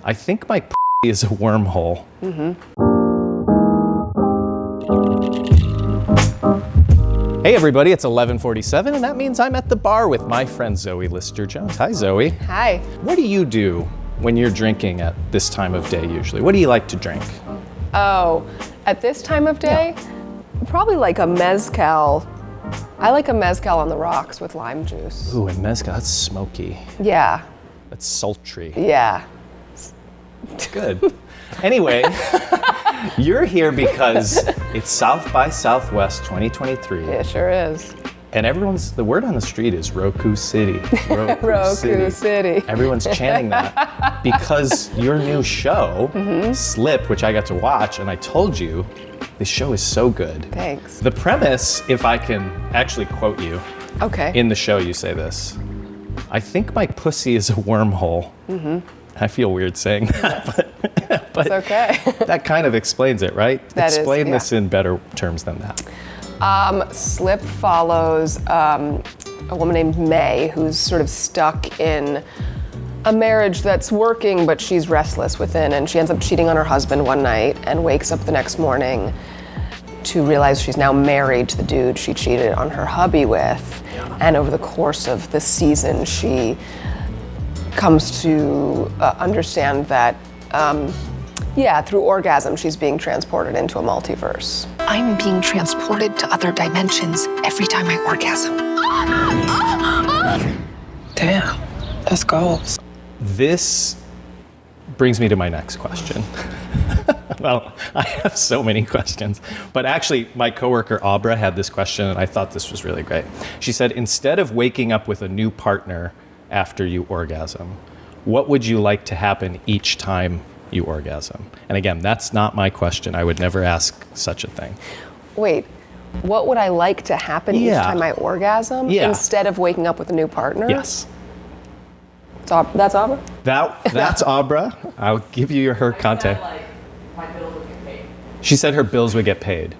I think my is a wormhole. Hey everybody, it's 11:47 and that means I'm at the bar with my friend Zoe Lister-Jones. Hi Zoe. Hi. What do you do when you're drinking at this time of day usually? What do you like to drink? Oh, at this time of day? Probably like a mezcal. I like a mezcal on the rocks with lime juice. Ooh, and mezcal, that's smoky. Yeah. That's sultry. Yeah. Good. Anyway, you're here because it's South by Southwest 2023. It sure is. And the word on the street is Roku City. Roku City. Everyone's chanting that because your new show, Slip, which I got to watch, and I told you, this show is so good. Thanks. The premise, if I can actually quote you, Okay. in the show you say this, I think my pussy is a wormhole. I feel weird saying that, but It's okay. that kind of explains it, right? That is, Explain yeah. this in better terms than that. Slip follows a woman named May who's sort of stuck in a marriage that's working, but she's restless within, and she ends up cheating on her husband one night and wakes up the next morning to realize she's now married to the dude she cheated on her hubby with. And over the course of the season, she comes to understand that, through orgasm, she's being transported into a multiverse. I'm being transported to other dimensions every time I orgasm. Damn, that's goals. This brings me to my next question. Well, I have so many questions, but actually my coworker Abra had this question and I thought this was really great. She said, instead of waking up with a new partner after you orgasm, what would you like to happen each time you orgasm? And again, that's not my question. I would never ask such a thing. Wait, what would I like to happen each time I orgasm instead of waking up with a new partner? Yes. That's Abra? That's Abra. I'll give you her contact. My bills would get paid. She said her bills would get paid.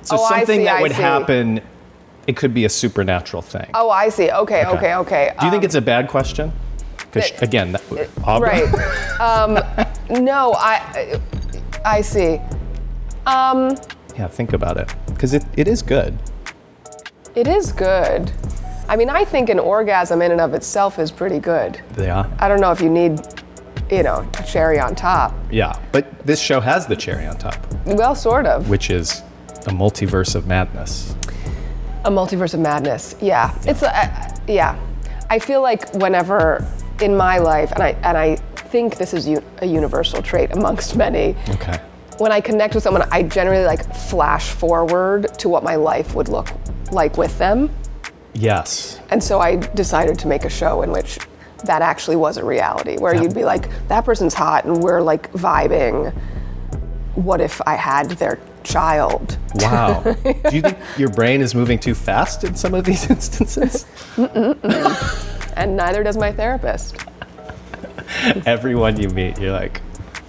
So something that would happen, it could be a supernatural thing. Oh, I see. Okay. Do you think it's a bad question? Because again, Abra? Right. No, I see. Yeah, think about it. Because it is good. It is good. I mean, I think an orgasm in and of itself is pretty good. Yeah. I don't know if you need, a cherry on top. Yeah, but this show has the cherry on top. Well, sort of. Which is a multiverse of madness. A multiverse of madness. Yeah. It's I feel like whenever in my life, and I think this is a universal trait amongst many. Okay. When I connect with someone, I generally flash forward to what my life would look like with them. Yes. And so I decided to make a show in which that actually was a reality, where you'd be like, that person's hot and we're vibing. What if I had their child? Wow. Do you think your brain is moving too fast in some of these instances? And neither does my therapist. Everyone you meet, you're like,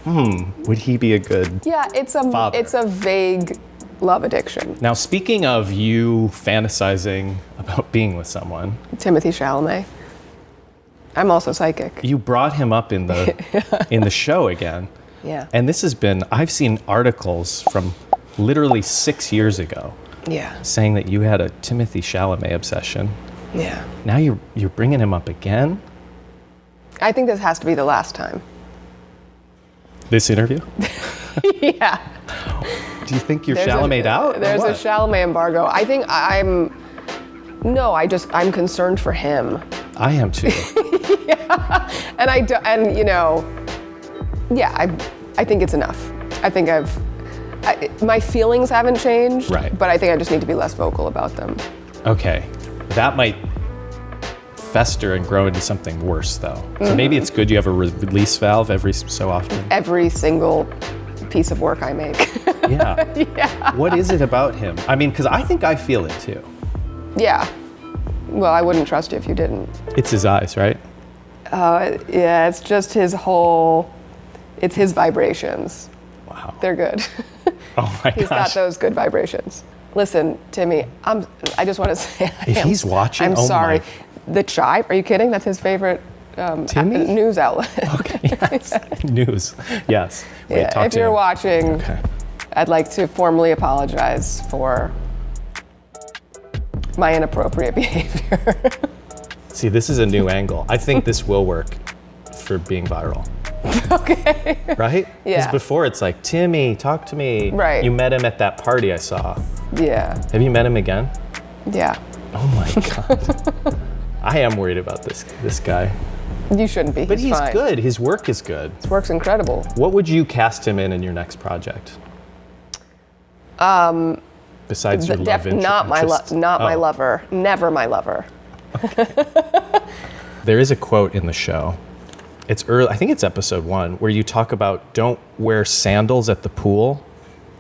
would he be a good father? It's a vague love addiction. Now, speaking of you fantasizing about being with someone. Timothée Chalamet. I'm also psychic. You brought him up in the show again. Yeah. And this has been, I've seen articles from literally 6 years ago. Yeah. Saying that you had a Timothée Chalamet obsession. Yeah. Now you're bringing him up again? I think this has to be the last time. This interview? Yeah. Do you think you're Chalamet out? There's a Chalamet embargo. I think I'm concerned for him. I am too. Yeah. And I think it's enough. I think my feelings haven't changed. Right. But I think I just need to be less vocal about them. Okay. That might fester and grow into something worse though. So maybe it's good you have a release valve every so often. Every single piece of work I make. Yeah. Yeah. What is it about him? I mean, because I think I feel it too. Yeah. Well, I wouldn't trust you if you didn't. It's his eyes, right? Yeah, it's just it's his vibrations. Wow. They're good. Oh my gosh. He's got those good vibrations. Listen, Timmy, I just want to say, if he's watching, I'm sorry. TheCHIVE, are you kidding? That's his favorite Timmy? news outlet. Okay, yes. News, yes. Wait, Yeah, talk if to you're him. watching, Okay. I'd like to formally apologize for my inappropriate behavior. See, this is a new angle. I think this will work for being viral. Okay. Right? Because Yeah. before it's like, Timmy, talk to me. Right. You met him at that party I saw. Yeah. Have you met him again? Yeah. Oh my God. I am worried about this guy. You shouldn't be. But he's fine. good. His work is good. His work's incredible. What would you cast him in your next project? Besides your love interest. Not my Oh. lover. Never my lover. There is a quote in the show. It's early, I think it's episode 1, where you talk about don't wear sandals at the pool,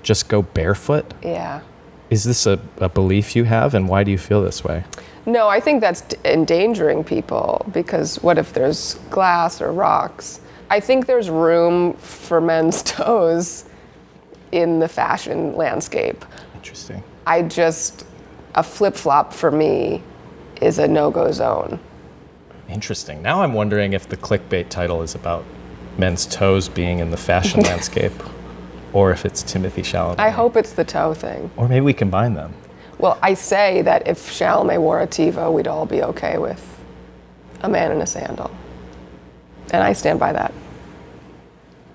just go barefoot. Yeah. Is this a belief you have, and why do you feel this way? No, I think that's endangering people, because what if there's glass or rocks? I think there's room for men's toes in the fashion landscape. Interesting. A flip-flop for me is a no-go zone. Interesting. Now I'm wondering if the clickbait title is about men's toes being in the fashion landscape, or if it's Timothée Chalamet. I hope it's the toe thing. Or maybe we combine them. Well, I say that if Chalamet wore a TiVo, we'd all be okay with a man in a sandal. And I stand by that.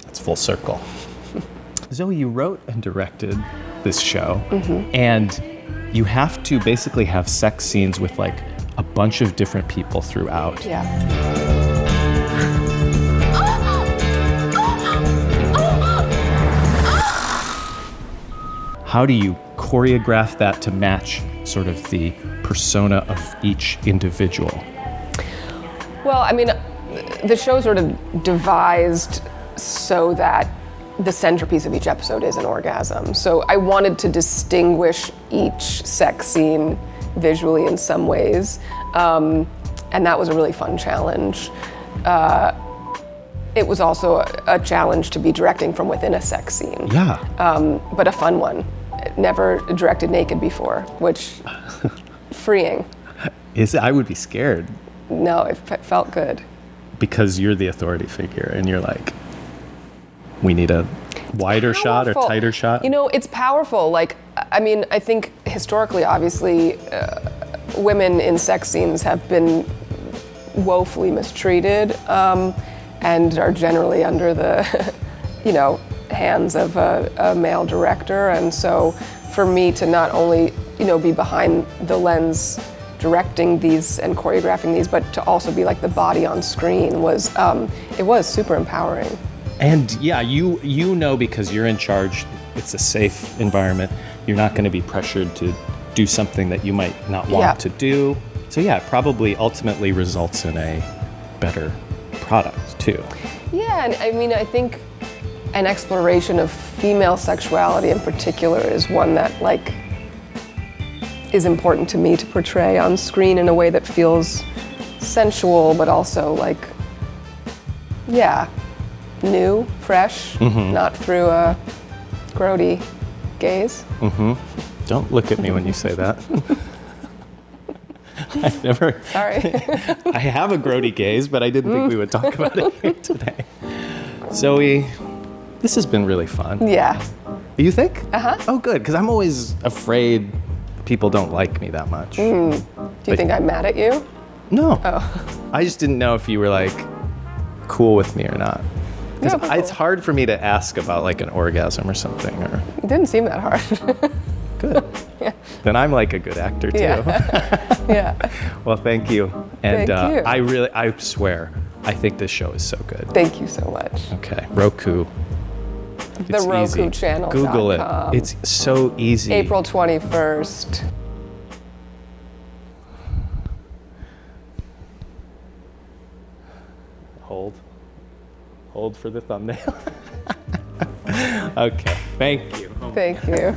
It's full circle. Zoe, you wrote and directed this show, and you have to basically have sex scenes with like a bunch of different people throughout. Yeah. How do you choreograph that to match sort of the persona of each individual? Well, I mean, the show's sort of devised so that the centerpiece of each episode is an orgasm. So I wanted to distinguish each sex scene visually in some ways. And that was a really fun challenge. It was also a challenge to be directing from within a sex scene. Yeah. But a fun one. Never directed naked before, which freeing. I would be scared No, it felt good. because you're the authority figure and you're like, we need a wider shot or Powerful. tighter shot. You know, it's powerful. Like, I mean, I think historically, obviously, women in sex scenes have been woefully mistreated and are generally under the, hands of a male director. And so for me to not only, be behind the lens directing these and choreographing these, but to also be like the body on screen it was super empowering. And yeah, you know, because you're in charge, it's a safe environment. You're not going to be pressured to do something that you might not want to do. So yeah, it probably ultimately results in a better product too. Yeah, and I mean, I think an exploration of female sexuality in particular is one that is important to me to portray on screen in a way that feels sensual, but also new, fresh, not through a grody gaze. Don't look at me when you say that. I never. Sorry. I have a grody gaze, but I didn't think we would talk about it here today. Zoe, this has been really fun. Yeah. You think? Uh-huh. Oh, good, because I'm always afraid people don't like me that much. Do you think I'm mad at you? No. Oh. I just didn't know if you were cool with me or not. Because Yeah, it's hard for me to ask about an orgasm or something. Or It didn't seem that hard. good. Yeah. Then I'm a good actor too. Yeah. Yeah. Well, thank you. And Thank you. I swear, I think this show is so good. Thank you so much. Okay, Roku. The It's Roku easy. Channel. Google it. It's so easy. April 21st. Hold for the thumbnail. Okay, thank you. Thank you.